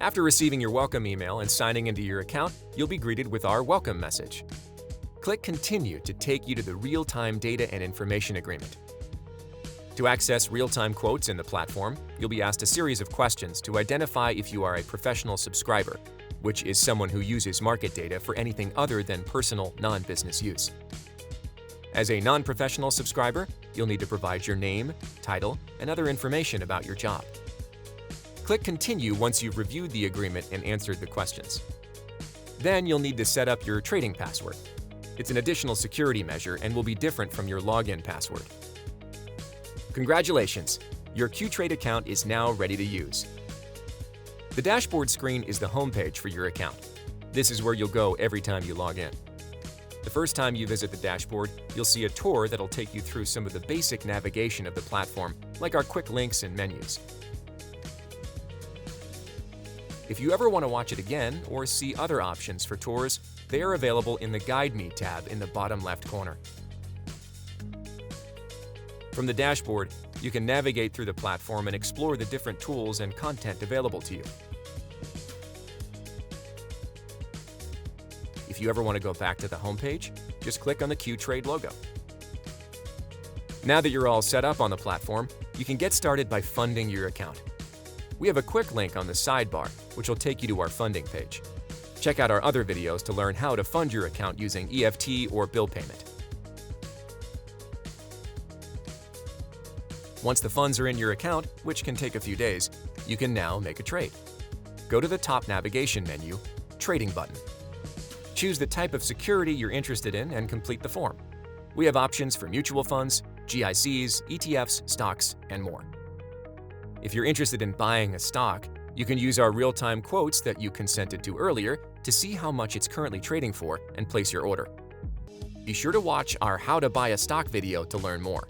After receiving your welcome email and signing into your account, you'll be greeted with our welcome message. Click Continue to take you to the real-time data and information agreement. To access real-time quotes in the platform, you'll be asked a series of questions to identify if you are a professional subscriber, which is someone who uses market data for anything other than personal, non-business use. As a non-professional subscriber, you'll need to provide your name, title, and other information about your job. Click Continue once you've reviewed the agreement and answered the questions. Then you'll need to set up your trading password. It's an additional security measure and will be different from your login password. Congratulations! Your Qtrade account is now ready to use. The dashboard screen is the homepage for your account. This is where you'll go every time you log in. The first time you visit the dashboard, you'll see a tour that'll take you through some of the basic navigation of the platform, like our quick links and menus. If you ever want to watch it again or see other options for tours, they are available in the Guide Me tab in the bottom left corner. From the dashboard, you can navigate through the platform and explore the different tools and content available to you. If you ever want to go back to the homepage, just click on the Qtrade logo. Now that you're all set up on the platform, you can get started by funding your account. We have a quick link on the sidebar, which will take you to our funding page. Check out our other videos to learn how to fund your account using EFT or bill payment. Once the funds are in your account, which can take a few days, you can now make a trade. Go to the top navigation menu, Trading button. Choose the type of security you're interested in and complete the form. We have options for mutual funds, GICs, ETFs, stocks, and more. If you're interested in buying a stock, you can use our real-time quotes that you consented to earlier to see how much it's currently trading for and place your order. Be sure to watch our How to Buy a Stock video to learn more.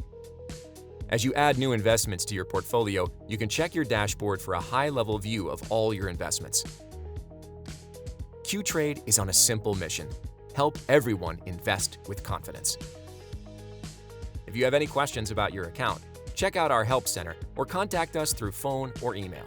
As you add new investments to your portfolio, you can check your dashboard for a high-level view of all your investments. Qtrade is on a simple mission: help everyone invest with confidence. If you have any questions about your account, check out our Help Center or contact us through phone or email.